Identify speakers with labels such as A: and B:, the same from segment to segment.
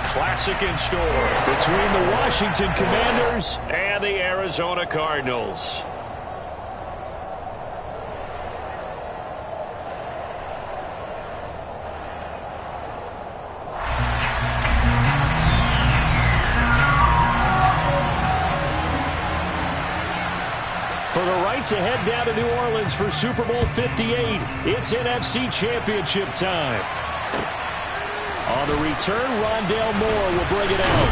A: classic in store between the Washington Commanders and the Arizona Cardinals. For the right to head down to New Orleans for Super Bowl 58, it's NFC Championship time. On the return, Rondale Moore will bring it out.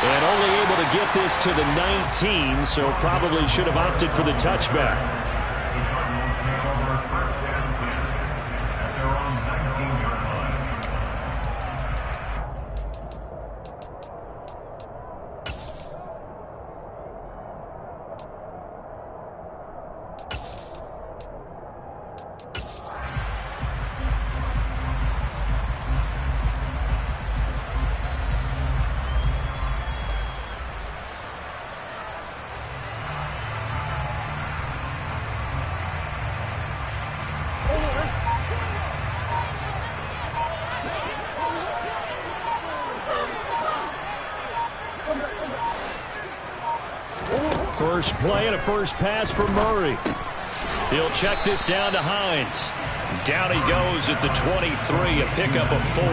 A: And only able to get this to the 19, so probably should have opted for the touchback. First play and a first pass for Murray. He'll check this down to Hines. Down he goes at the 23, a pickup of 4.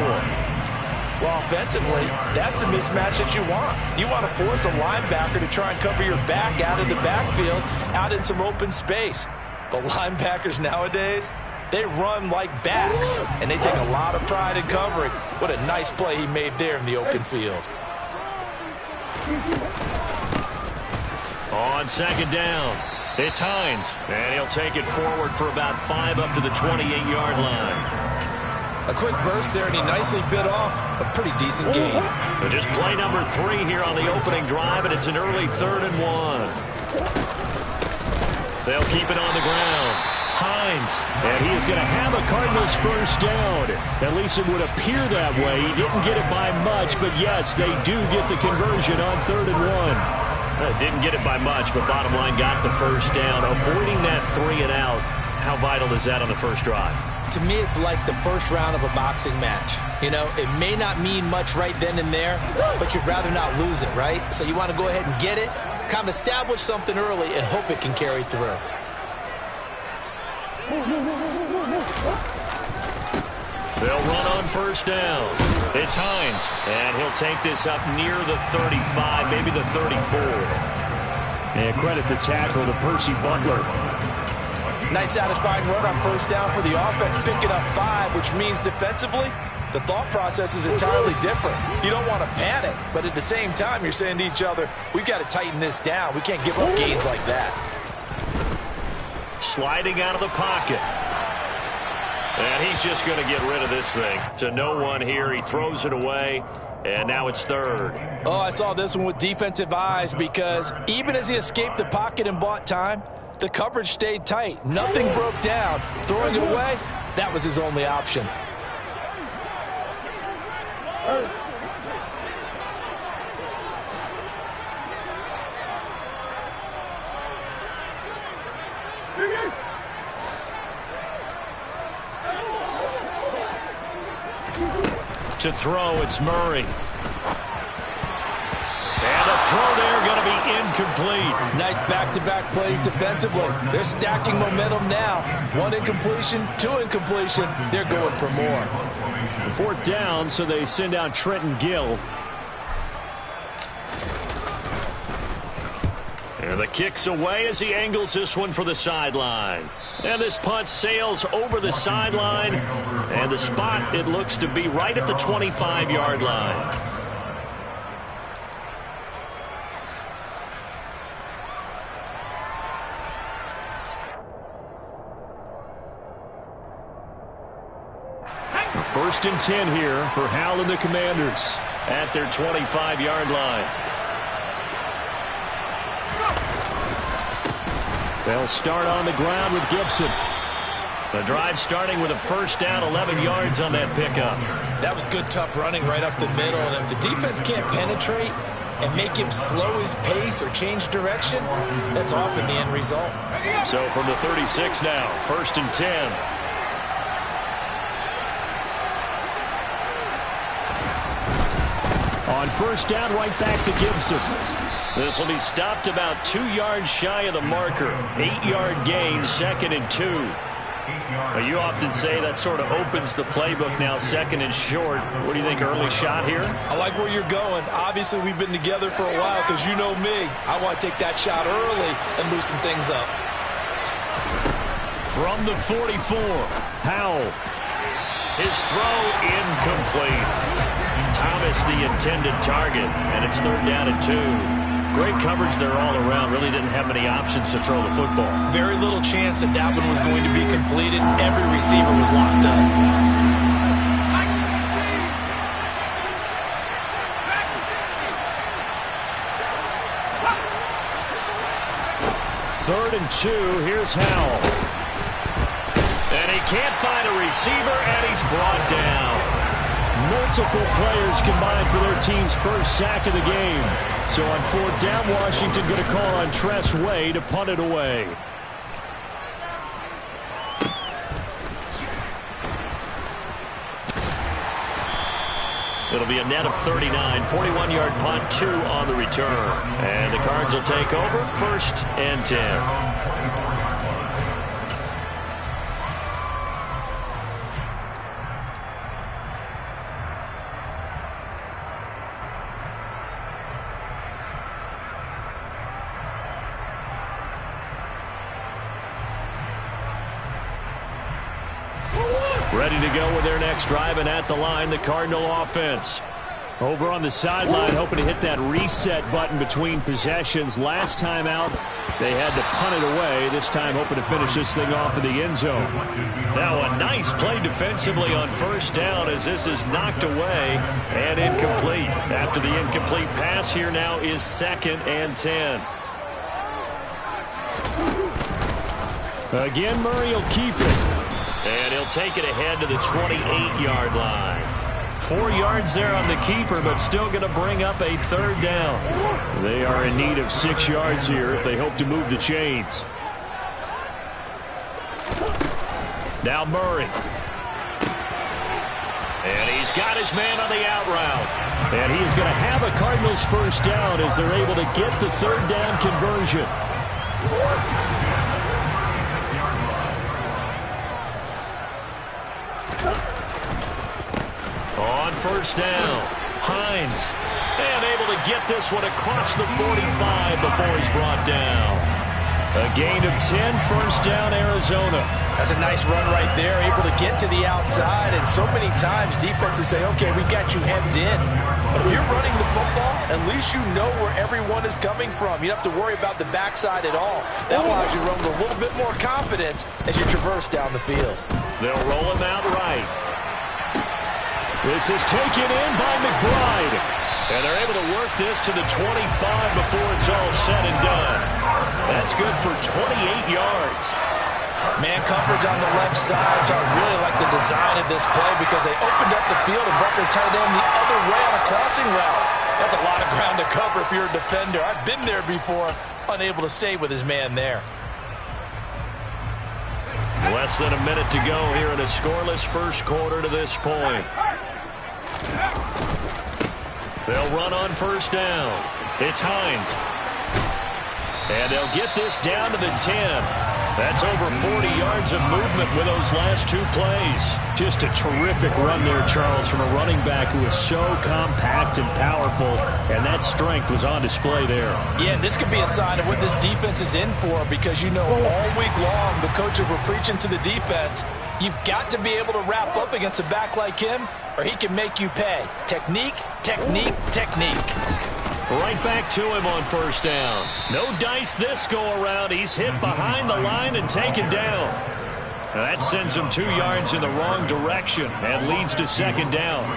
B: Well, offensively, that's the mismatch that you want. You want to force a linebacker to try and cover your back out of the backfield, out in some open space. But linebackers nowadays, they run like backs, and they take a lot of pride in covering. What a nice play he made there in the open field.
A: On second down, it's Hines, and he'll take it forward for about 5 up to the 28-yard line.
B: A quick burst there, and he nicely bit off a pretty decent gain.
A: So just play number 3 here on the opening drive, and it's an early 3rd and 1. They'll keep it on the ground. Hines, and he is going to have a Cardinals first down. At least it would appear that way. He didn't get it by much, but yes, they do get the conversion on 3rd and 1. Didn't get it by much, but bottom line got the first down. Avoiding that 3 and out, how vital is that on the first drive?
C: To me, it's like the first round of a boxing match. You know, it may not mean much right then and there, but you'd rather not lose it, right? So you want to go ahead and get it, kind of establish something early, and hope it can carry through.
A: They'll run on first down. It's Hines, and he'll take this up near the 35, maybe the 34. And credit the tackle to Percy Butler.
B: Nice satisfying run on first down for the offense, picking up 5, which means defensively, the thought process is entirely different. You don't want to panic, but at the same time, you're saying to each other, we've got to tighten this down. We can't give up gains like that.
A: Sliding out of the pocket. And he's just going to get rid of this thing. To no one here. He throws it away, and now it's 3rd.
B: Oh, I saw this one with defensive eyes because even as he escaped the pocket and bought time, the coverage stayed tight. Nothing broke down. Throwing it away, that was his only option.
A: To throw, it's Murray. And the throw there going to be incomplete.
B: Nice back-to-back plays defensively. They're stacking momentum now. 1 incompletion, 2 incompletion. They're going for more.
A: 4th down, so they send out Trenton Gill. And the kick's away as he angles this one for the sideline. And this punt sails over the sideline. And the spot, it looks to be right at the 25-yard line. First and 10 here for Hal and the Commanders at their 25-yard line. They'll start on the ground with Gibson. The drive starting with a first down, 11 yards on that pickup.
C: That was good, tough running right up the middle. And if the defense can't penetrate and make him slow his pace or change direction, that's often the end result.
A: So from the 36 now, first and 10. On first down, right back to Gibson. This will be stopped about 2 yards shy of the marker. 8-yard gain, 2nd and 2. You often say that sort of opens the playbook now, 2nd and short. What do you think, early shot here?
B: I like where you're going. Obviously, we've been together for a while because you know me. I want to take that shot early and loosen things up.
A: From the 44, Howell. His throw incomplete. Thomas the intended target, and it's 3rd down and 2. Great coverage there all around. Really didn't have many options to throw the football.
B: Very little chance that that one was going to be completed. Every receiver was locked up.
A: 3rd and 2. Here's Howell. And he can't find a receiver, and he's brought down. Multiple players combined for their team's first sack of the game. So on 4th down, Washington going to call on Tress Way to punt it away. It'll be a net of 39, 41-yard punt, 2 on the return. And the Cards will take over, 1st and 10. Ready to go with their next drive, and at the line, the Cardinal offense. Over on the sideline, hoping to hit that reset button between possessions. Last time out, they had to punt it away. This time, hoping to finish this thing off in the end zone. Now, a nice play defensively on 1st down as this is knocked away and incomplete. After the incomplete pass, here now is 2nd and 10. Again, Murray will keep it. And he'll take it ahead to the 28-yard line. 4 yards there on the keeper, but still going to bring up a 3rd down. They are in need of 6 yards here if they hope to move the chains. Now Murray. And he's got his man on the out route. And he is going to have a Cardinals first down as they're able to get the 3rd down conversion. On 1st down, Hines, and able to get this one across the 45 before he's brought down. A gain of 10, 1st down, Arizona.
B: That's a nice run right there, able to get to the outside, and so many times defenses say, okay, we got you hemmed in. But if you're running the football, at least you know where everyone is coming from. You don't have to worry about the backside at all. That allows you to run with a little bit more confidence as you traverse down the field.
A: They'll roll him out right. This is taken in by McBride. And they're able to work this to the 25 before it's all said and done. That's good for 28 yards.
B: Man coverage on the left side, so I really like the design of this play because they opened up the field and brought their tight end the other way on a crossing route. That's a lot of ground to cover if you're a defender. I've been there before, unable to stay with his man there.
A: Less than a minute to go here in a scoreless first quarter to this point. They'll run on 1st down. It's Hines. And they'll get this down to the 10. That's over 40 yards of movement with those last 2 plays. Just a terrific run there, Charles, from a running back who is so compact and powerful, and that strength was on display there.
B: Yeah, this could be a sign of what this defense is in for because, you know, all week long the coaches were preaching to the defense, you've got to be able to wrap up against a back like him or he can make you pay. Technique, technique, technique.
A: Right back to him on 1st down. No dice this go-around. He's hit behind the line and taken down. That sends him 2 yards in the wrong direction and leads to 2nd down.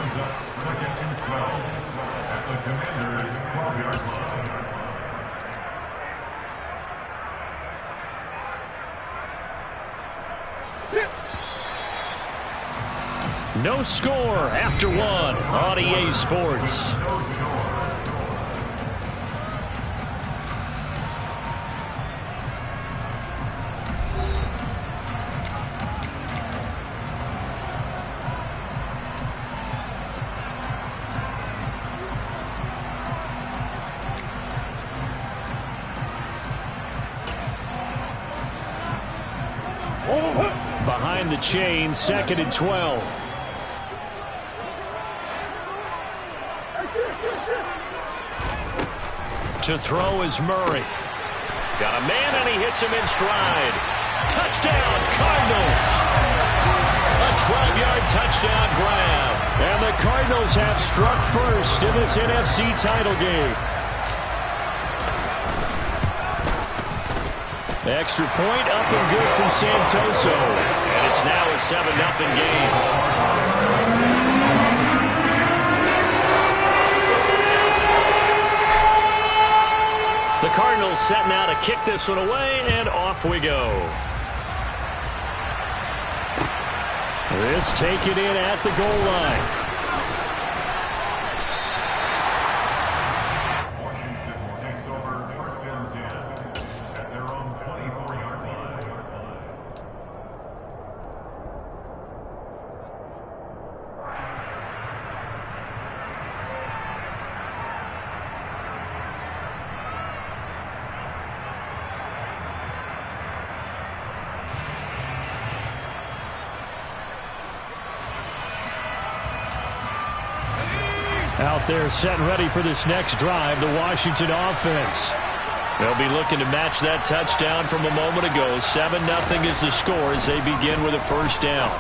A: No score after 1 on EA Sports. the chain, 2nd and 12. To throw is Murray. Got a man, and he hits him in stride. Touchdown, Cardinals! A 12-yard touchdown grab. And the Cardinals have struck first in this NFC title game. Extra point up and good from Santoso. And it's now a 7-0 game. The Cardinals set now to kick this one away, and off we go. This taken in at the goal line. Out there set and ready for this next drive, the Washington offense. They'll be looking to match that touchdown from a moment ago. 7-0 is the score as they begin with a first down.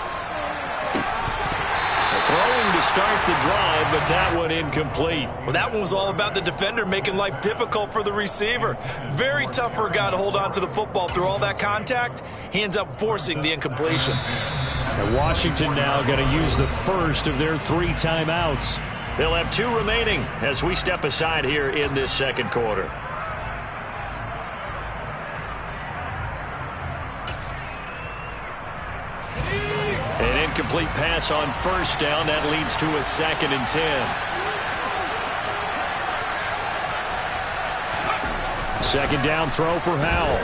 A: Throwing to start the drive, but that one incomplete.
B: Well, that one was all about the defender making life difficult for the receiver. Very tough for a guy to hold on to the football through all that contact. He ends up forcing the incompletion.
A: And Washington now going to use the first of their 3 timeouts. They'll have 2 remaining as we step aside here in this second quarter. An incomplete pass on first down. That leads to a 2nd and 10. Second down throw for Howell.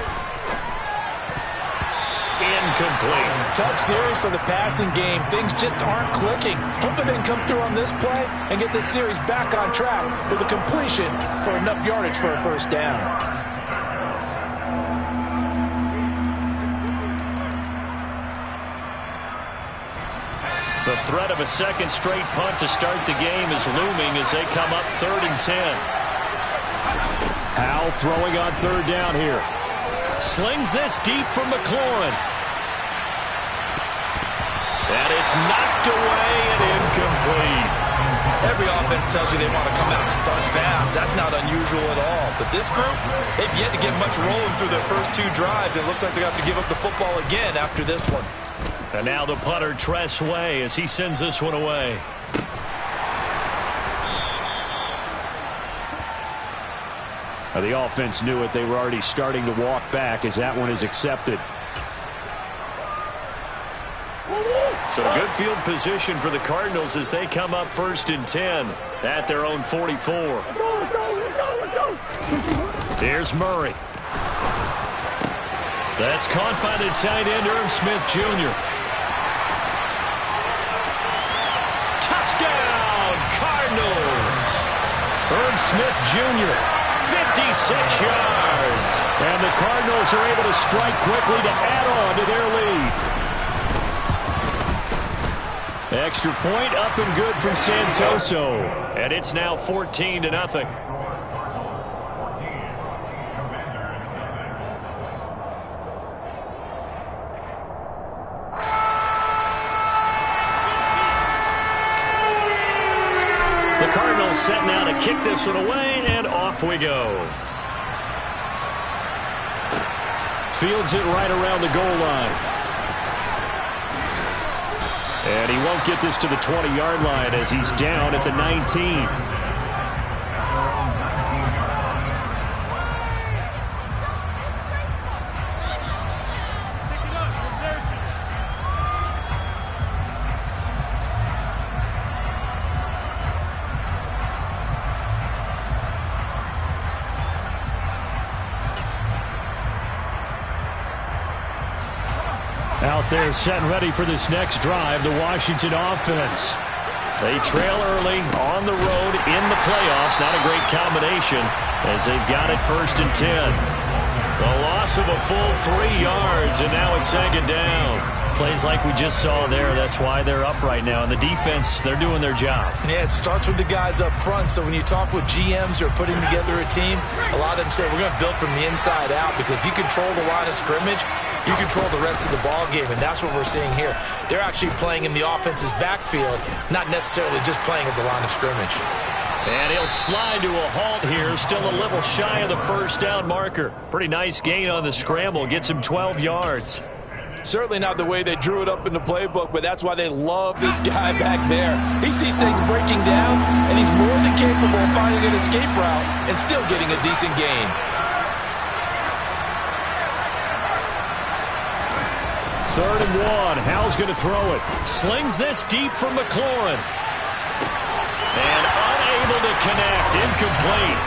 A: Incomplete.
C: Tough series for the passing game. Things just aren't clicking. Hoping they can come through on this play and get this series back on track with a completion for enough yardage for a first down.
A: The threat of a second straight punt to start the game is looming as they come up 3rd and 10. Howell throwing on 3rd down here. Slings this deep from McLaurin. And it's knocked away and incomplete.
B: Every offense tells you they want to come out and start fast. That's not unusual at all. But this group, they've yet to get much rolling through their first 2 drives. And it looks like they're going to have to give up the football again after this one.
A: And now the punter, Tress Way, as he sends this one away. The offense knew it. They were already starting to walk back as that one is accepted. So good field position for the Cardinals as they come up 1st and 10 at their own 44. Here's Murray. That's caught by the tight end, Irv Smith Jr. Touchdown, Cardinals! Irv Smith Jr., 56 yards. And the Cardinals are able to strike quickly to add on to their lead. Extra point up and good from Santoso. And it's now 14-0. The Cardinals set now to kick this one away, and off we go. Fields it right around the goal line. And he won't get this to the 20-yard line as he's down at the 19. Out there set and ready for this next drive, the Washington offense. They trail early on the road in the playoffs. Not a great combination as they've got it 1st and 10. A loss of a full 3 yards, and now it's second down. Plays like we just saw there. That's why they're up right now. And the defense, they're doing their job.
B: Yeah, it starts with the guys up front. So when you talk with GMs who are putting together a team, a lot of them say we're going to build from the inside out, because if you control the line of scrimmage, you control the rest of the ball game, and that's what we're seeing here. They're actually playing in the offense's backfield, not necessarily just playing at the line of scrimmage.
A: And he'll slide to a halt here, still a little shy of the first down marker. Pretty nice gain on the scramble, gets him 12 yards.
B: Certainly not the way they drew it up in the playbook, but that's why they love this guy back there. He sees things breaking down, and he's more than capable of finding an escape route and still getting a decent gain.
A: Third and 1. Howell's going to throw it. Slings this deep for McLaurin. And unable to connect. Incomplete.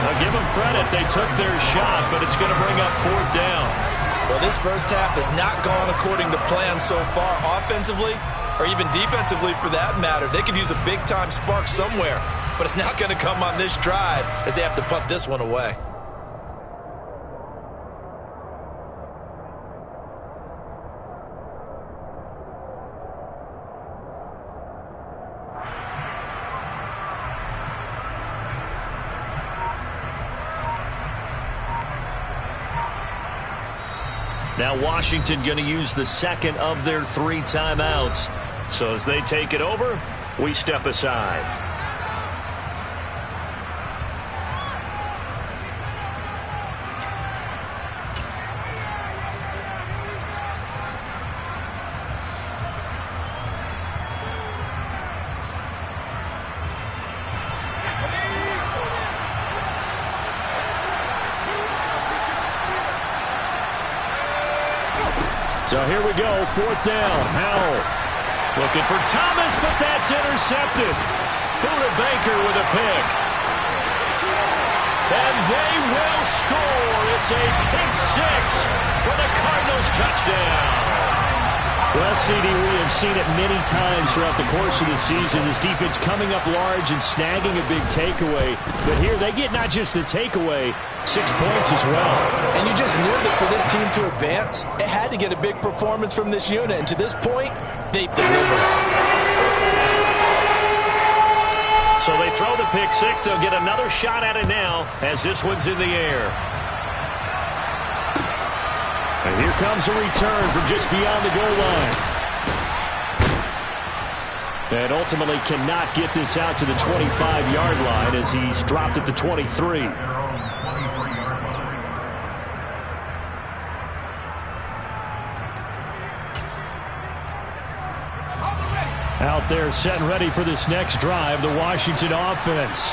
A: Now give them credit. They took their shot, but it's going to bring up 4th down.
B: Well, this first half has not gone according to plan so far offensively, or even defensively for that matter. They could use a big-time spark somewhere, but it's not going to come on this drive as they have to punt this one away.
A: Now Washington going to use the second of their 3 timeouts. So as they take it over, we step aside. So here we go, 4th down. Howell looking for Thomas, but that's intercepted. Buda Baker with a pick. And they will score. It's a pick 6 for the Cardinals touchdown. Well, CD, we have seen it many times throughout the course of the season. This defense coming up large and snagging a big takeaway. But here they get not just the takeaway, 6 points as well.
B: And you just knew that for this team to advance, it had to get a big performance from this unit. And to this point, they've delivered.
A: So they throw the pick 6. They'll get another shot at it now as this one's in the air. And here comes a return from just beyond the goal line. And ultimately cannot get this out to the 25-yard line as he's dropped at the 23. Out there set and ready for this next drive, the Washington offense.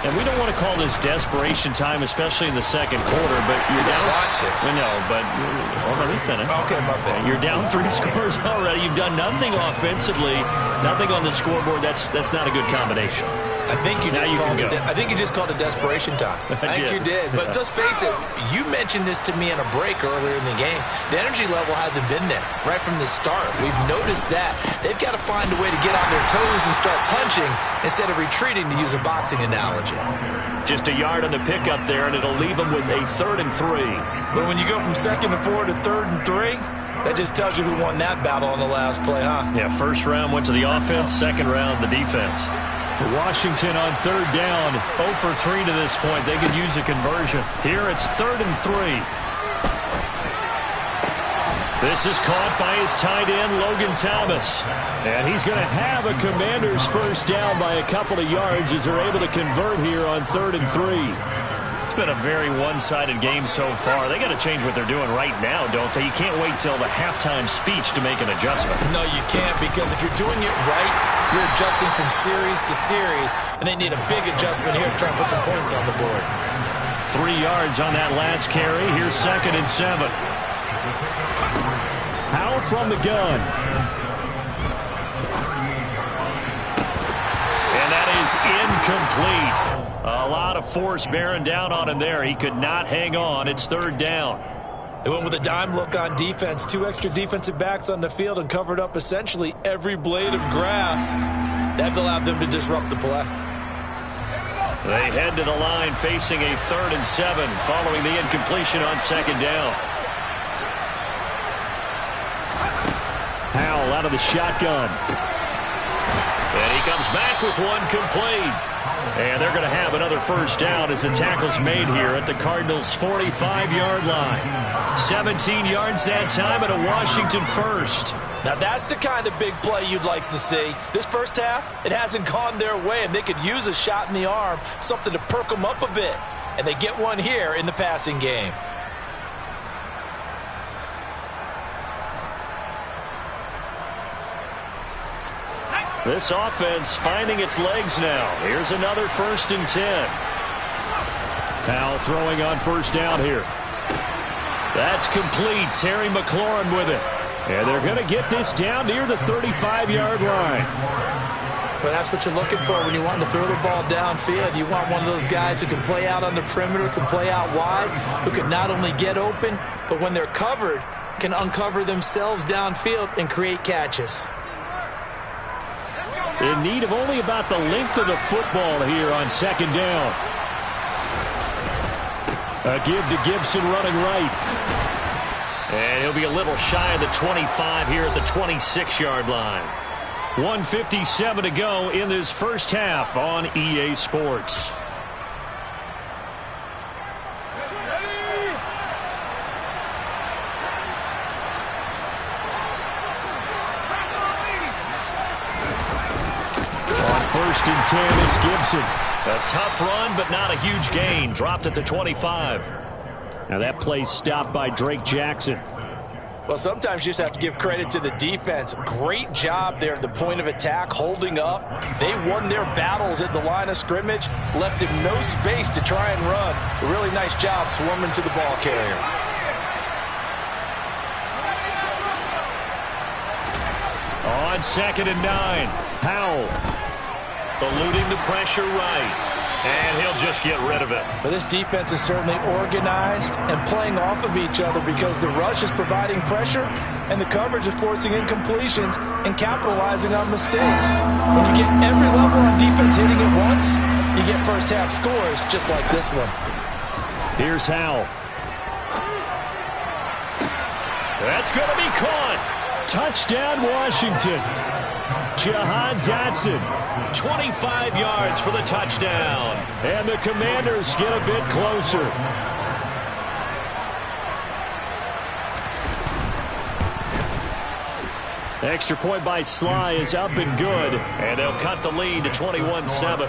A: And we don't want to call this desperation time, especially in the second quarter, but you're down. We know, but let me finish.
B: Okay, my bad.
A: You're down 3 scores already. You've done nothing offensively, nothing on the scoreboard. That's not a good combination.
B: I think you just called it desperation time. I think you did. But let's face it, you mentioned this to me in a break earlier in the game. The energy level hasn't been there right from the start. We've noticed that. They've got to find a way to get on their toes and start punching instead of retreating, to use a boxing analogy.
A: Just a yard on the pickup there, and it'll leave them with a 3rd and 3.
B: But when you go from 2nd and 4 to 3rd and 3, that just tells you who won that battle on the last play, huh?
A: Yeah, first round went to the offense, second round the defense. Washington on 3rd down, 0 for 3 to this point. They could use a conversion. Here it's 3rd and 3. This is caught by his tight end, Logan Thomas. And he's going to have a Commanders first down by a couple of yards as they're able to convert here on 3rd and 3. It's been a very one-sided game so far. They got to change what they're doing right now, don't they? You can't wait till the halftime speech to make an adjustment.
B: No, you can't, because if you're doing it right, you're adjusting from series to series, and they need a big adjustment here to try and put some points on the board.
A: 3 yards on that last carry. Here's 2nd and 7. Howell from the gun. And that is incomplete. A lot of force bearing down on him there. He could not hang on. It's 3rd down.
B: They went with a dime look on defense. 2 extra defensive backs on the field and covered up essentially every blade of grass. That allowed them to disrupt the play.
A: They head to the line facing a 3rd and 7 following the incompletion on 2nd down. Howell out of the shotgun. And he comes back with one complete. And they're going to have another 1st down as the tackle's made here at the Cardinals' 45-yard line. 17 yards that time and a Washington 1st.
B: Now that's the kind of big play you'd like to see. This first half, it hasn't gone their way, and they could use a shot in the arm, something to perk them up a bit. And they get one here in the passing game.
A: This offense finding its legs now. Here's another 1st and 10. Howell throwing on 1st down here. That's complete. Terry McLaurin with it. And they're going to get this down near the 35-yard line.
C: Well, that's what you're looking for when you want to throw the ball downfield. You want one of those guys who can play out on the perimeter, can play out wide, who can not only get open, but when they're covered, can uncover themselves downfield and create catches.
A: In need of only about the length of the football here on 2nd down. A give to Gibson running right. And he'll be a little shy of the 25 here at the 26-yard line. 1:57 to go in this first half on EA Sports. On 1st and 10, it's Gibson. A tough run, but not a huge gain. Dropped at the 25. Now that play's stopped by Drake Jackson.
B: Well, sometimes you just have to give credit to the defense. Great job there at the point of attack, holding up. They won their battles at the line of scrimmage, left him no space to try and run. A really nice job swarming to the ball carrier.
A: On 2nd and 9, Howell eluding the pressure right. And he'll just get rid of it.
B: But this defense is certainly organized and playing off of each other because the rush is providing pressure and the coverage is forcing incompletions and capitalizing on mistakes. When you get every level on defense hitting at once, you get first half scores just like this one.
A: Here's Howell. That's going to be caught. Touchdown, Washington. Jahan Dotson, 25 yards for the touchdown. And the Commanders get a bit closer. Extra point by Sly is up and good. And they'll cut the lead to 21-7.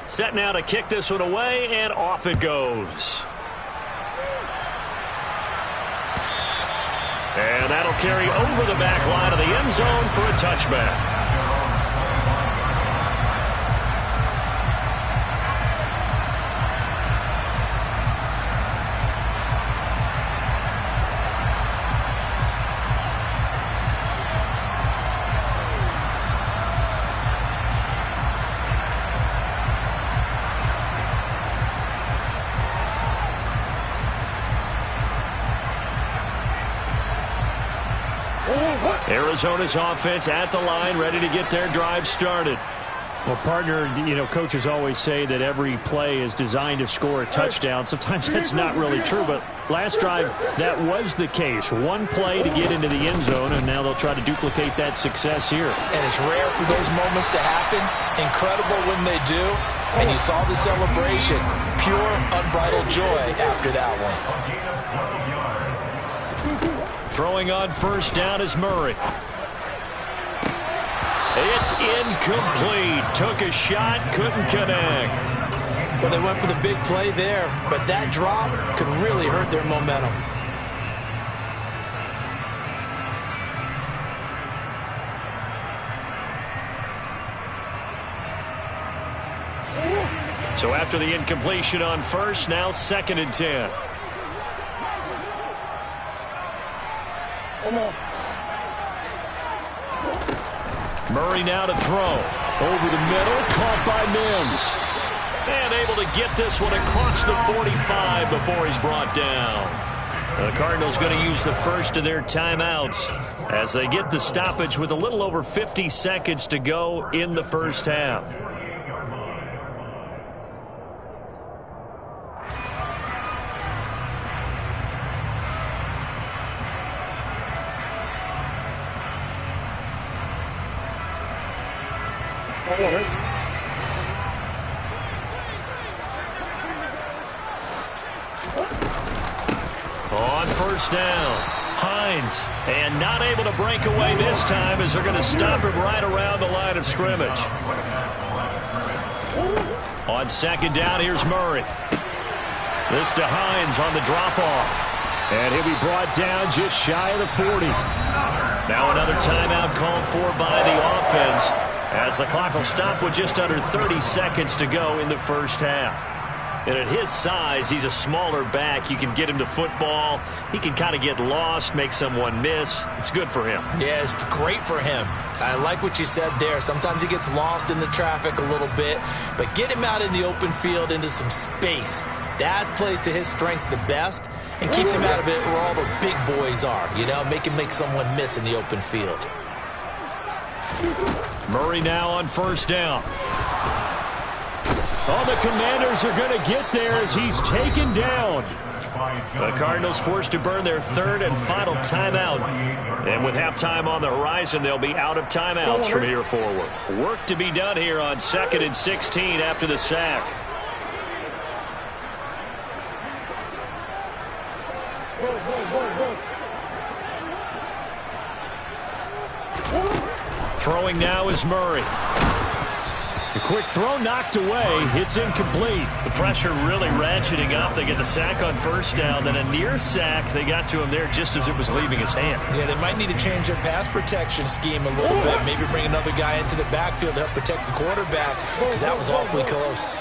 A: Set now to kick this one away, and off it goes. And that'll carry over the back line of the end zone for a touchback. Arizona's offense at the line, ready to get their drive started. Well, partner, coaches always say that every play is designed to score a touchdown. Sometimes that's not really true, but last drive, that was the case. One play to get into the end zone, and now they'll try to duplicate that success here.
B: And it's rare for those moments to happen. Incredible when they do. And you saw the celebration. Pure, unbridled joy after that one.
A: Throwing on first down is Murray. It's incomplete. Took a shot, couldn't connect.
C: Well, they went for the big play there, but that drop could really hurt their momentum.
A: So after the incompletion on first, now 2nd and 10. Murray now to throw. Over the middle, caught by Mims. And able to get this one across the 45 before he's brought down. The Cardinals going to use the first of their timeouts as they get the stoppage with a little over 50 seconds to go in the first half. On first down, Hines, and not able to break away this time as they're going to stop him right around the line of scrimmage. On 2nd down, here's Murray. This to Hines on the drop-off. And he'll be brought down just shy of the 40. Now another timeout called for by the offense as the clock will stop with just under 30 seconds to go in the first half. And at his size, he's a smaller back. You can get him to football. He can kind of get lost, make someone miss. It's good for him. Yeah, it's great for him. I like what you said there. Sometimes he gets lost in the traffic a little bit, but get him out in the open field into some space. That plays to his strengths the best and keeps him out of it where all the big boys are. You know, make him make someone miss in the open field. Murray now on first down. Oh, the Commanders are going to get there as he's taken down. The Cardinals forced to burn their 3rd and final timeout. And with halftime on the horizon, they'll be out of timeouts from here forward. Work to be done here on 2nd and 16 after the sack. Throwing now is Murray. The quick throw knocked away. It's incomplete. The pressure really ratcheting up. They get the sack on first down. Then a near sack. They got to him there just as it was leaving his hand. Yeah, they might need to change their pass protection scheme a little bit. Maybe bring another guy into the backfield to help protect the quarterback because that was awfully close.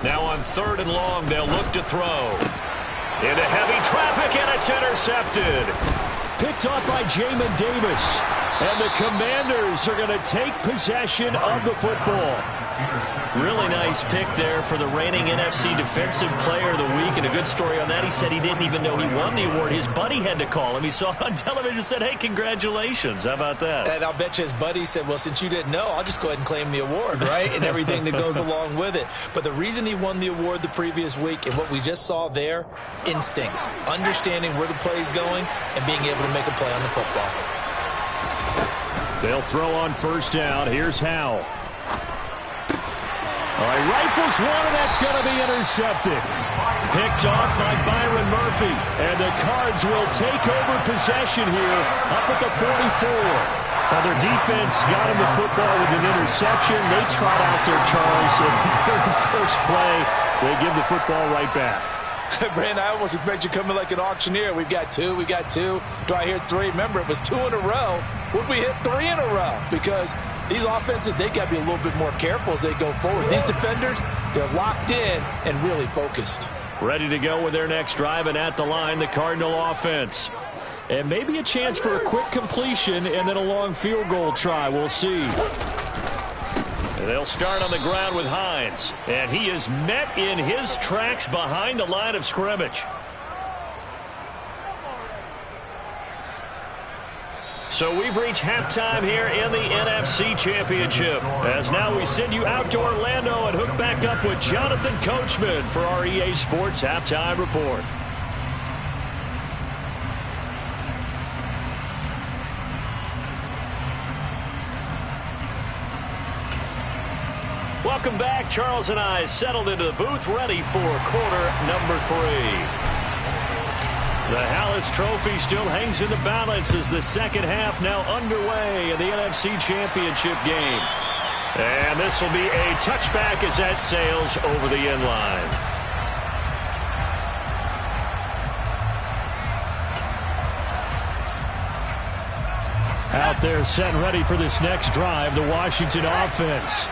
A: Now on 3rd and long, they'll look to throw. Into heavy traffic, and it's intercepted. Picked off by Jamin Davis. And the Commanders are going to take possession of the football. Really nice pick there for the reigning NFC Defensive Player of the Week. And a good story on that, he said he didn't even know he won the award. His buddy had to call him. He saw it on television and said, hey, congratulations. How about that? And I'll bet you his buddy said, well, since you didn't know, I'll just go ahead and claim the award, right? And everything that goes along with it. But the reason he won the award the previous week and what we just saw there, instincts. Understanding where the play is going and being able to make a play on the football. They'll throw on first down. Here's Howell. All right, rifles one, and that's going to be intercepted. Picked off by Byron Murphy. And the Cards will take over possession here up at the 44. Now, their defense got him the football with an interception. They trot out there, Charles. And the very first play, they give the football right back. Brandon, I almost expect you coming like an auctioneer. We've got two. Do I hear 3? Remember, it was 2 in a row. Would we hit 3 in a row? Because these offenses, they got to be a little bit more careful as they go forward. These defenders, they're locked in and really focused. Ready to go with their next drive, and at the line, the Cardinal offense. And maybe a chance for a quick completion and then a long field goal try. We'll see. They'll start on the ground with Hines. And he is met in his tracks behind the line of scrimmage. So we've reached halftime here in the NFC Championship. As now we send you out to Orlando and hook back up with Jonathan Coachman for our EA Sports Halftime Report. Welcome back. Charles and I settled into the booth, ready for quarter number 3. The Hallis Trophy still hangs in the balance as the second half now underway in the NFC Championship game. And this will be a touchback as that sails over the end line. Out there set and ready for this next drive, the Washington offense.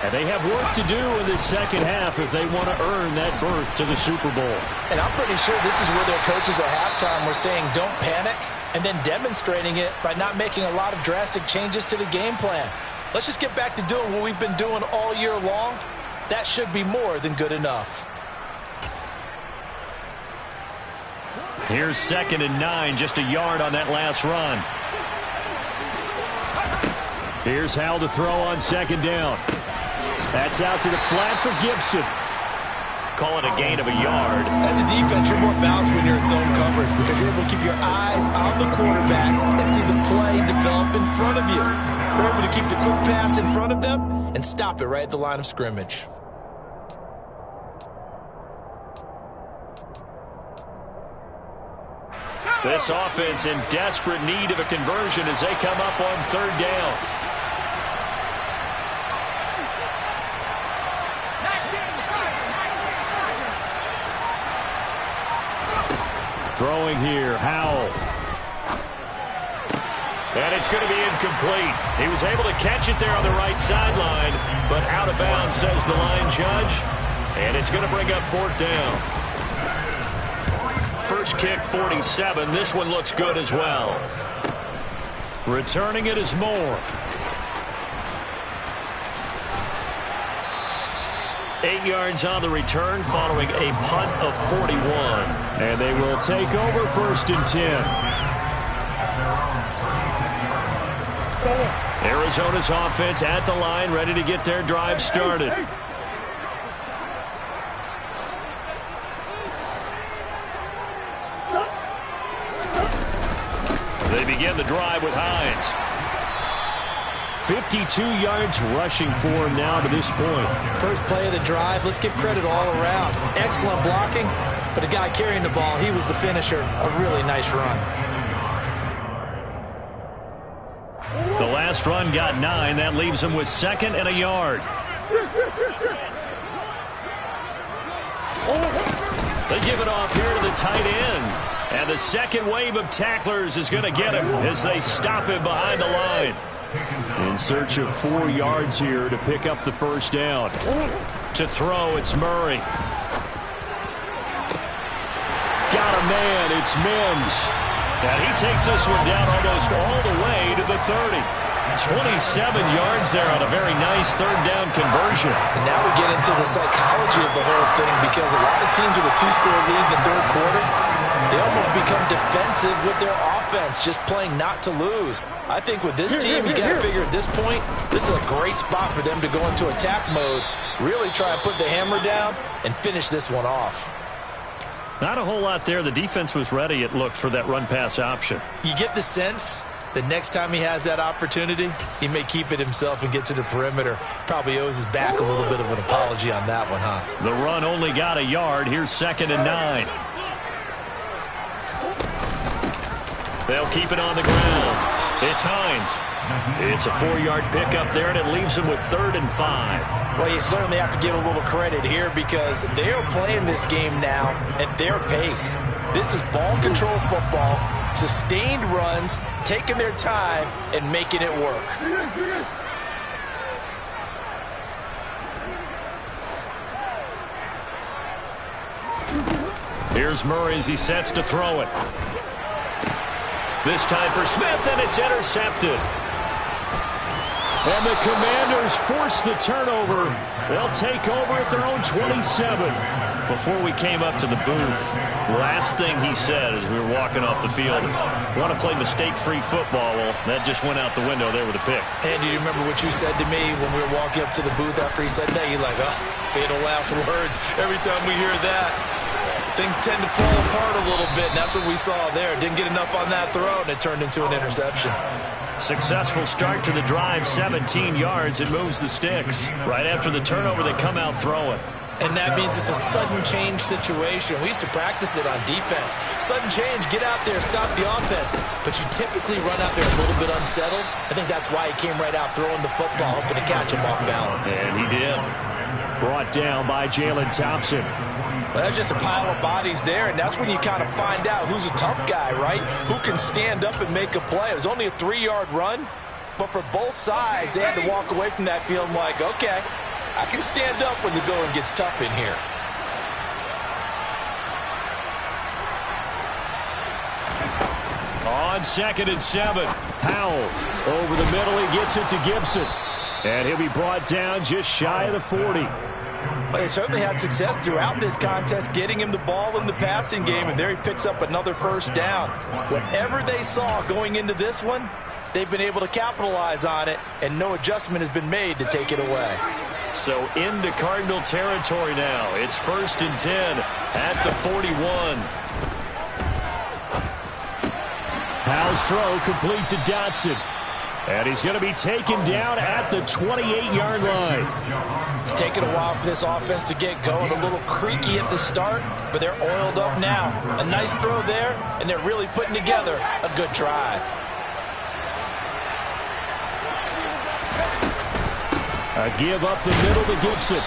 A: And they have work to do in this second half if they want to earn that berth to the Super Bowl.
B: And I'm pretty sure this is where their coaches at halftime were saying don't panic, and then demonstrating it by not making a lot of drastic changes to the game plan. Let's just get back to doing what we've been doing all year long. That should be more than good enough.
A: Here's 2nd and 9, just a yard on that last run. Here's Howell to throw on 2nd down. That's out to the flat for Gibson. Call it a gain of a yard.
C: As a defense, you're more balanced when you're in zone coverage because you're able to keep your eyes on the quarterback and see the play develop in front of you. You're able to keep the quick pass in front of them and stop it right at the line of scrimmage.
A: This offense in desperate need of a conversion as they come up on 3rd down. Throwing here, Howell. And it's going to be incomplete. He was able to catch it there on the right sideline, but out of bounds, says the line judge. And it's going to bring up 4th down. First kick, 47. This one looks good as well. Returning it is Moore. 8 yards on the return following a punt of 41. And they will take over 1st and 10. Arizona's offense at the line, ready to get their drive started. They begin the drive with Hines. 52 yards rushing for him now to this point.
C: First play of the drive, let's give credit all around. Excellent blocking, but the guy carrying the ball, he was the finisher. A really nice run.
A: The last run got 9. That leaves him with 2nd and a yard. They give it off here to the tight end. And the second wave of tacklers is going to get him as they stop him behind the line. In search of 4 yards here to pick up the 1st down. To throw, it's Murray. Got a man, it's Mims. And he takes this one down almost all the way to the 30. 27 yards there on a very nice 3rd down conversion.
B: And now we get into the psychology of the whole thing because a lot of teams with a 2-score lead in the 3rd quarter, they almost become defensive with their offense, just playing not to lose. I think with this team, you got to figure at this point, this is a great spot for them to go into attack mode, really try to put the hammer down and finish this one off.
A: Not a whole lot there. The defense was ready, it looked, for that run-pass option.
C: You get the sense the next time he has that opportunity, he may keep it himself and get to the perimeter. Probably owes his back a little bit of an apology on that one, huh?
A: The run only got a yard. Here's 2nd and 9. They'll keep it on the ground. It's Hines. It's a 4-yard pickup there, and it leaves them with 3rd and 5.
B: Well, you certainly have to give a little credit here because they are playing this game now at their pace. This is ball control football, sustained runs, taking their time, and making it work.
A: Here's Murray as he sets to throw it. This time for Smith, and it's intercepted. And the Commanders force the turnover. They'll take over at their own 27. Before we came up to the booth, last thing he said as we were walking off the field, want to play mistake-free football. Well, that just went out the window there with a pick.
C: And do you remember what you said to me when we were walking up to the booth after he said that? You're like, oh, fatal last words. Every time we hear that, things tend to fall apart a little bit, and that's what we saw there. Didn't get enough on that throw, and it turned into an interception.
A: Successful start to the drive, 17 yards. It moves the sticks. Right after the turnover, they come out throwing.
C: And that means it's a sudden change situation. We used to practice it on defense. Sudden change, get out there, stop the offense. But you typically run out there a little bit unsettled. I think that's why he came right out throwing the football, hoping to catch him off balance.
A: And he did. Brought down by Jalen Thompson.
B: Well, that's just a pile of bodies there, and that's when you kind of find out who's a tough guy, right? Who can stand up and make a play. It was only a 3-yard run, but for both sides, they had to walk away from that feeling like, okay, I can stand up when the going gets tough in here.
A: On 2nd and 7, Powell over the middle. He gets it to Gibson. And he'll be brought down just shy of the 40.
B: But they certainly had success throughout this contest getting him the ball in the passing game, and there he picks up another first down. Whatever they saw going into this one, they've been able to capitalize on it, and no adjustment has been made to take it away.
A: So into Cardinal territory now. It's 1st and 10 at the 41. Powell's throw complete to Dotson. And he's going to be taken down at the 28-yard line.
B: It's taken a while for this offense to get going. A little creaky at the start, but they're oiled up now. A nice throw there, and they're really putting together a good drive.
A: A give up the middle to Gibson.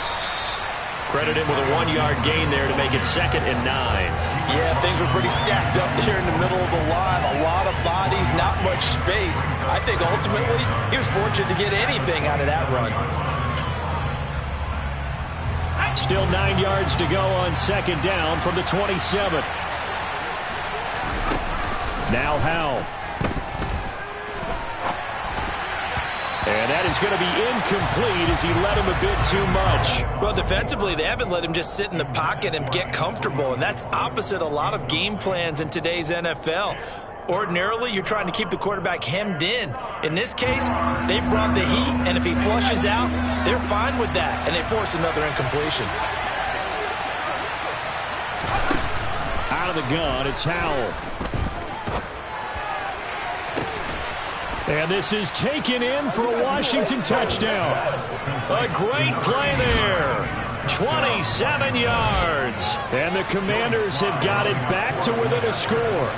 A: Credit him with a 1-yard gain there to make it 2nd and 9.
B: Yeah, things were pretty stacked up there in the middle of the line. A lot of bodies, not much space. I think ultimately he was fortunate to get anything out of that run.
A: Still 9 yards to go on 2nd down from the 27. Now Howell. And that is going to be incomplete as he let him a bit too much.
B: Well, defensively, they haven't let him just sit in the pocket and get comfortable, and that's opposite a lot of game plans in today's NFL. Ordinarily, you're trying to keep the quarterback hemmed in. In this case, they've brought the heat, and if he flushes out, they're fine with that, and they force another incompletion.
A: Out of the gun, it's Howell. And this is taken in for a Washington touchdown. A great play there. 27 yards. And the Commanders have got it back to within a score.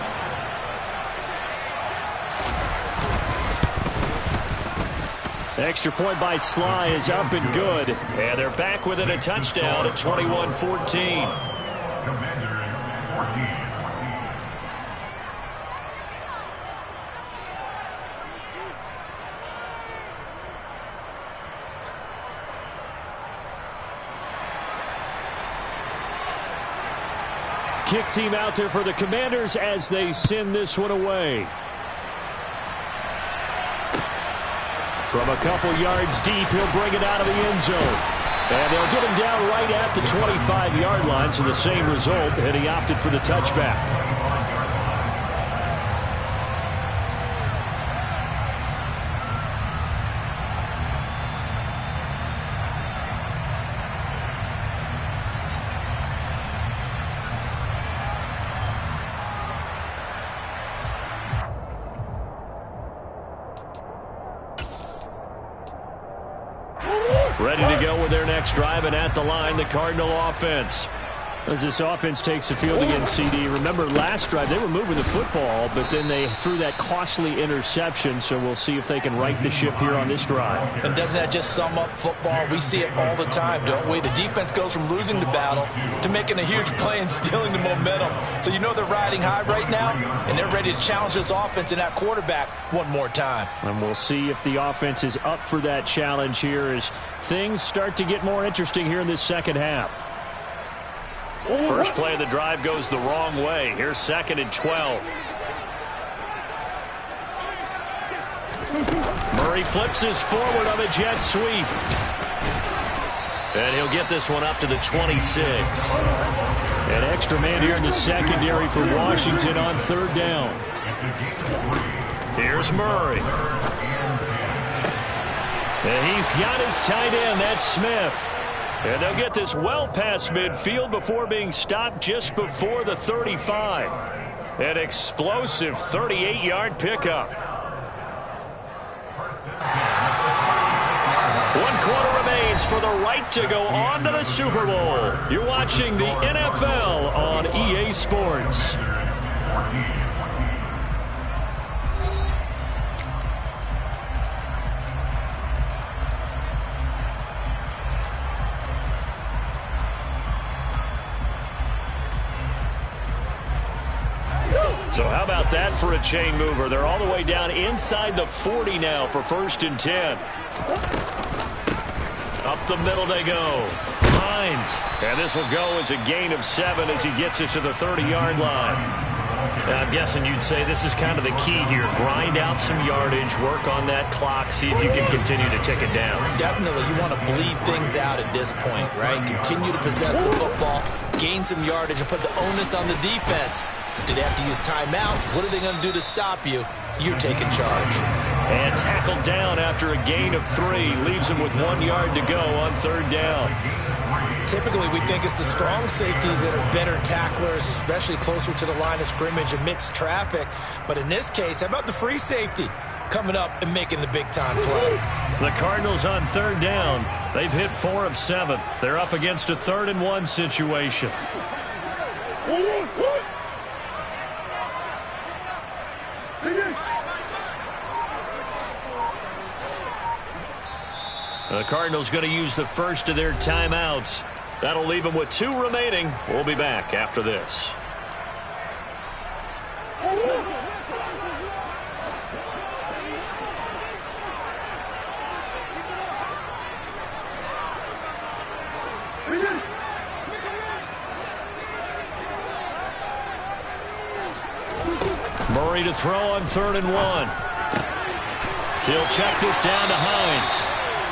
A: Extra point by Sly is up and good. And they're back within a touchdown at 21-14. Kick team out there for the Commanders as they send this one away. From a couple yards deep, he'll bring it out of the end zone. And they'll get him down right at the 25-yard line, so the same result, and he opted for the touchback. Ready to go with their next drive, and at the line, the Cardinal offense. As this offense takes the field against CD, remember last drive they were moving the football, but then they threw that costly interception, so we'll see if they can right the ship here on this drive.
B: And doesn't that just sum up football? We see it all the time, don't we? The defense goes from losing the battle to making a huge play and stealing the momentum. So you know they're riding high right now, and they're ready to challenge this offense and that quarterback one more time.
A: And we'll see if the offense is up for that challenge here as things start to get more interesting here in this second half. First play of the drive goes the wrong way. Here's 2nd and 12. Murray flips his forward on a jet sweep. And he'll get this one up to the 26. An extra man here in the secondary for Washington on 3rd down. Here's Murray. And he's got his tight end. That's Smith. And they'll get this well past midfield before being stopped just before the 35. An explosive 38-yard pickup. 1 quarter remains for the right to go on to the Super Bowl. You're watching the NFL on EA Sports. So how about that for a chain mover? They're all the way down inside the 40 now for 1st and 10. Up the middle they go. Hines. And this will go as a gain of 7 as he gets it to the 30-yard line. And I'm guessing you'd say this is kind of the key here. Grind out some yardage, work on that clock, see if you can continue to tick it down.
C: Definitely, you want to bleed things out at this point, right? Continue to possess the football, gain some yardage, and put the onus on the defense. Do they have to use timeouts? What are they going to do to stop you? You're taking charge.
A: And tackled down after a gain of 3. Leaves him with 1 yard to go on 3rd down.
C: Typically, we think it's the strong safeties that are better tacklers, especially closer to the line of scrimmage amidst traffic. But in this case, how about the free safety coming up and making the big-time play?
A: The Cardinals on 3rd down. They've hit 4 of 7. They're up against a 3rd and 1 situation. The Cardinals going to use the first of their timeouts. That'll leave them with 2 remaining. We'll be back after this. Murray to throw on 3rd and 1. He'll check this down to Hines.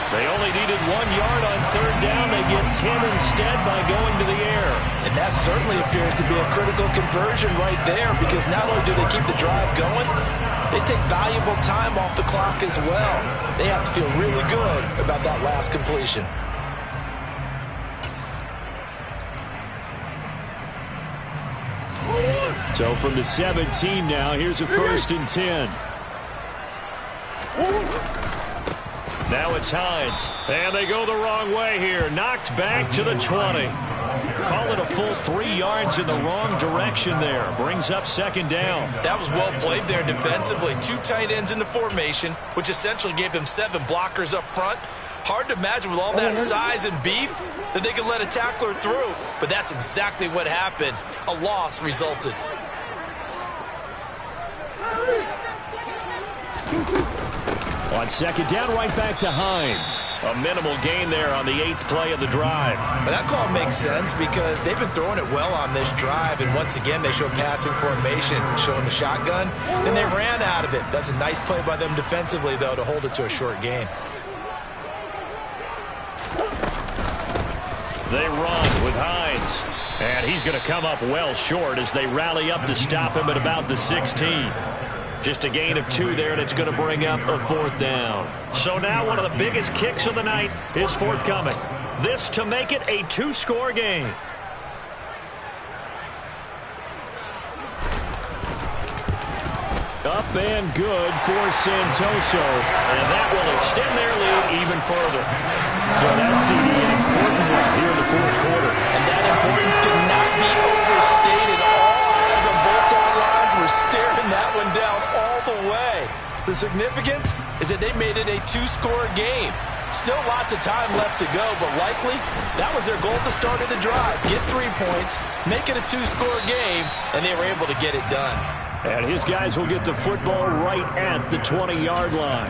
A: They only needed 1 yard on 3rd down. They get 10 instead by going to the air.
B: And that certainly appears to be a critical conversion right there, because not only do they keep the drive going, they take valuable time off the clock as well. They have to feel really good about that last completion.
A: So from the 17 now, here's a 1st and 10. Now it's Hines. And they go the wrong way here. Knocked back to the 20. Call it a full 3 yards in the wrong direction there. Brings up 2nd down.
B: That was well played there defensively. 2 tight ends in the formation, which essentially gave them 7 blockers up front. Hard to imagine with all that size and beef that they could let a tackler through. But that's exactly what happened. A loss resulted.
A: On 2nd down, right back to Hines. A minimal gain there on the 8th play of the drive.
B: But that call makes sense because they've been throwing it well on this drive. And once again, they show passing formation, showing the shotgun. Then they ran out of it. That's a nice play by them defensively, though, to hold it to a short gain.
A: They run with Hines. And he's going to come up well short as they rally up to stop him at about the 16. Just a gain of 2 there, and it's going to bring up a 4th down. So now one of the biggest kicks of the night is forthcoming. This to make it a 2-score game. Up and good for Santoso. And that will extend their lead even further. So that's an important one here in the 4th quarter.
B: And that importance cannot be overstated. All eyes on both sidelines were staring that one down all the way. The significance is that they made it a 2-score game. Still lots of time left to go, but likely that was their goal at the start of the drive. Get 3 points, make it a 2-score game, and they were able to get it done.
A: And his guys will get the football right at the 20-yard line.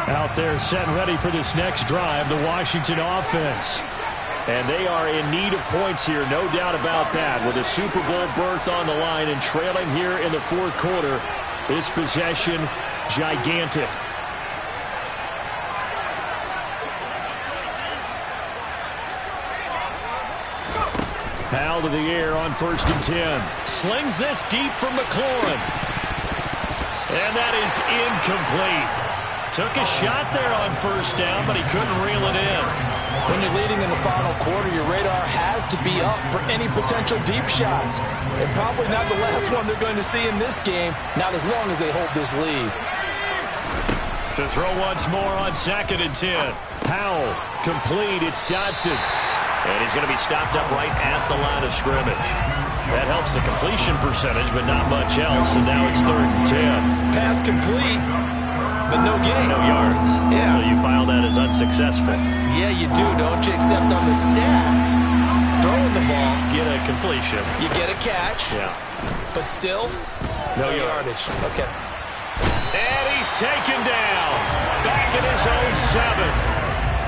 A: Out there set and ready for this next drive, the Washington offense. And they are in need of points here, no doubt about that. With a Super Bowl berth on the line and trailing here in the 4th quarter, this possession gigantic. Powell to the air on 1st and 10. Slings this deep from McLaurin. And that is incomplete. Took a shot there on 1st down, but he couldn't reel it in.
B: When you're leading in the final quarter, your radar has to be up for any potential deep shots. And probably not the last one they're going to see in this game, not as long as they hold this lead.
A: To throw once more on 2nd and 10. Powell, complete, it's Dodson. And he's going to be stopped up right at the line of scrimmage. That helps the completion percentage, but not much else. And now it's 3rd and 10.
B: Pass complete, but no gain.
A: No yards.
B: Yeah.
A: So you file that as unsuccessful.
C: Yeah, you do, don't you? Except on the stats. Throwing the ball.
A: Get a completion.
C: You get a catch.
A: Yeah.
C: But still,
A: no yardage.
C: Okay.
A: And he's taken down. Back in his own 7.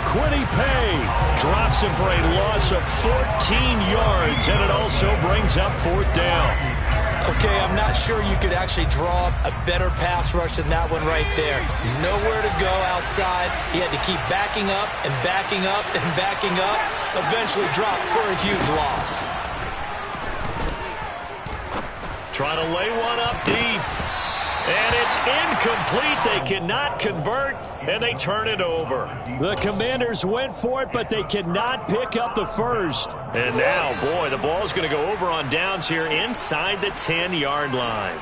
A: Quiddy Pay drops him for a loss of 14 yards, and it also brings up 4th down.
C: Okay, I'm not sure you could actually draw a better pass rush than that one right there. Nowhere to go outside. He had to keep backing up and backing up and backing up. Eventually dropped for a huge loss.
A: Trying to lay one up deep. And it's incomplete. They cannot convert, and they turn it over. The Commanders went for it, but they cannot pick up the first. And now, boy, the ball's going to go over on downs here inside the 10-yard line.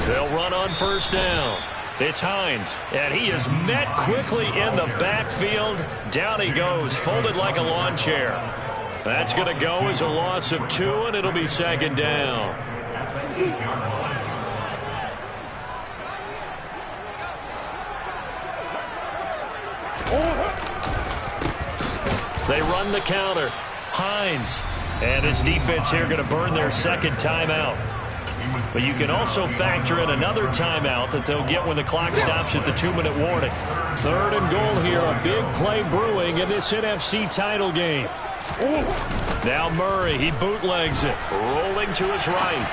A: They'll run on 1st down. It's Hines, and he is met quickly in the backfield. Down he goes, folded like a lawn chair. That's going to go as a loss of 2, and it'll be 2nd down. They run the counter. Hines, and his defense here going to burn their 2nd timeout. But you can also factor in another timeout that they'll get when the clock stops at the 2-minute warning. 3rd and goal here. A big play brewing in this NFC title game. Now Murray, he bootlegs it. Rolling to his right.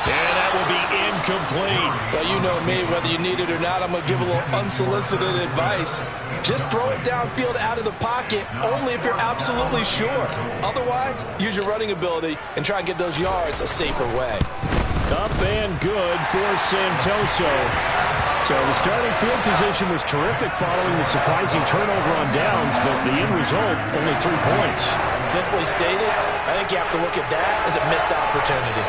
A: And that will be incomplete.
B: Well, you know me, whether you need it or not, I'm going to give a little unsolicited advice. Just throw it downfield out of the pocket, only if you're absolutely sure. Otherwise, use your running ability and try and get those yards a safer way.
A: Up and good for Santoso. So the starting field position was terrific following the surprising turnover on downs, but the end result, only 3 points.
B: Simply stated, I think you have to look at that as a missed opportunity.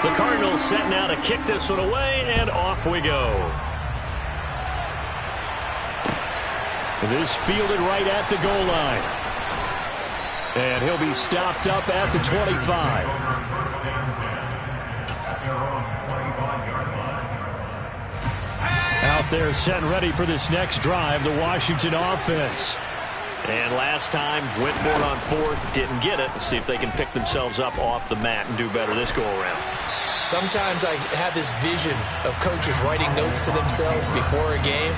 A: The Cardinals set now to kick this one away, and off we go. This fielded right at the goal line. And he'll be stopped up at the 25. Out there set and ready for this next drive, the Washington offense. And last time, went for it on 4th, didn't get it. Let's see if they can pick themselves up off the mat and do better this go-around.
C: Sometimes I have this vision of coaches writing notes to themselves before a game.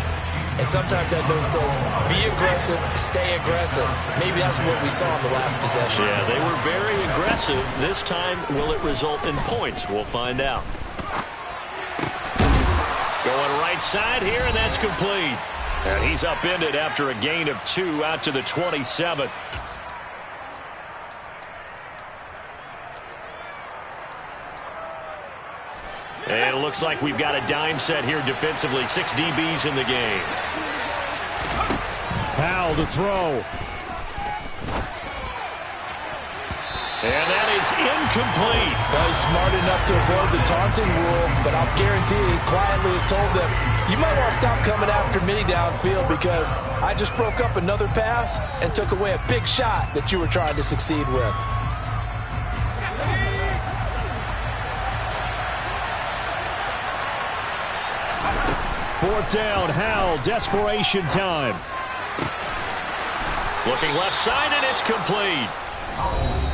C: And sometimes that note says, be aggressive, stay aggressive. Maybe that's what we saw in the last possession.
A: Yeah, they were very aggressive. This time, will it result in points? We'll find out. Going right side here, and that's complete. And he's upended after a gain of 2 out to the 27. And it looks like we've got a dime set here defensively. 6 DBs in the game. Powell to throw. And that is incomplete.
B: Well, he's smart enough to avoid the taunting rule, but I'll guarantee he quietly has told them, you might want to stop coming after me downfield because I just broke up another pass and took away a big shot that you were trying to succeed with.
A: Fourth down, Howell, desperation time. Looking left side, and it's complete.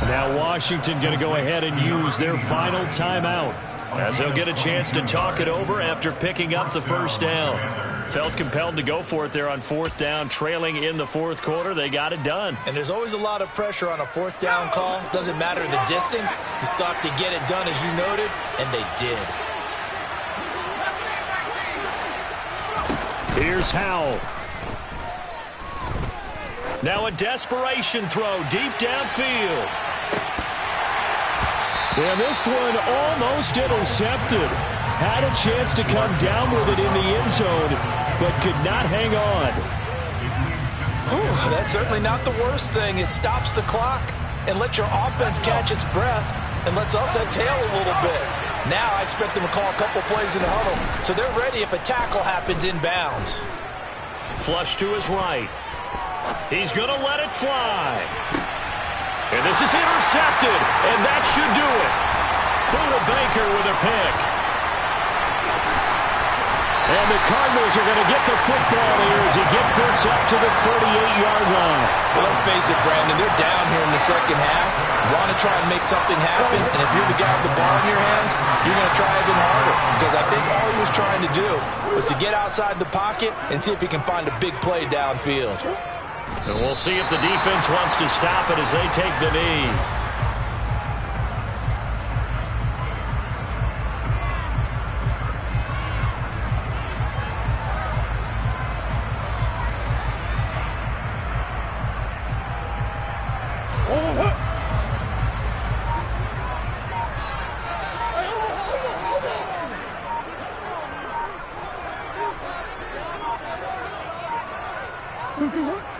A: Now Washington going to go ahead and use their final timeout, as they'll get a chance to talk it over after picking up the first down. Felt compelled to go for it there on 4th down, trailing in the 4th quarter. They got it done.
C: And there's always a lot of pressure on a 4th down call. Doesn't matter the distance. You still have to get it done, as you noted, and they did.
A: Here's Howell. Now a desperation throw deep downfield. And this one almost intercepted. Had a chance to come down with it in the end zone, but could not hang on.
B: Ooh, that's certainly not the worst thing. It stops the clock and lets your offense catch its breath and lets us exhale a little bit. Now I expect them to call a couple plays in the huddle, so they're ready if a tackle happens inbounds.
A: Flush to his right. He's going to let it fly. And this is intercepted, and that should do it. Buda Baker with a pick. And the Cardinals are going to get the football here as he gets this up to the 48-yard line.
B: Well, let's face it, Brandon, they're down here in the second half. Want to try and make something happen, and if you're the guy with the ball in your hands, you're going to try even harder. Because I think all he was trying to do was to get outside the pocket and see if he can find a big play downfield.
A: And we'll see if the defense wants to stop it as they take the knee.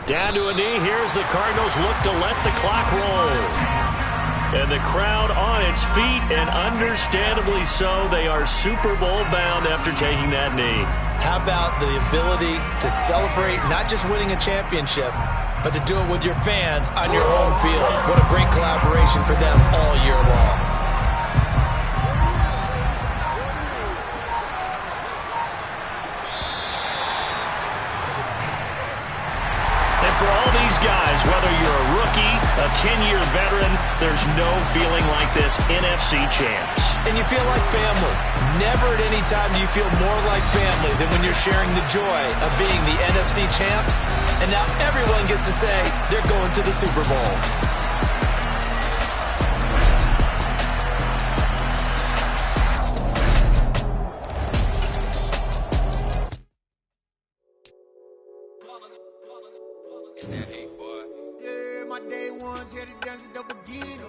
A: Down to a knee. Here's the Cardinals look to let the clock roll. And the crowd on its feet, and understandably so. They are Super Bowl bound after taking that knee.
C: How about the ability to celebrate not just winning a championship, but to do it with your fans on your home field? What a great collaboration for them all year long.
A: For all these guys, whether you're a rookie, a 10-year veteran, there's no feeling like this NFC champs.
C: And you feel like family. Never at any time do you feel more like family than when you're sharing the joy of being the NFC champs. And now everyone gets to say they're going to the Super Bowl.
D: Yeah, my day ones here to dance at the beginning.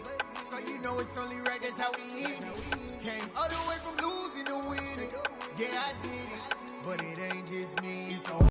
D: So you know it's only right, that's how we end it. Came all the way from losing to winning. Yeah, I did it, but it ain't just me, it's the whole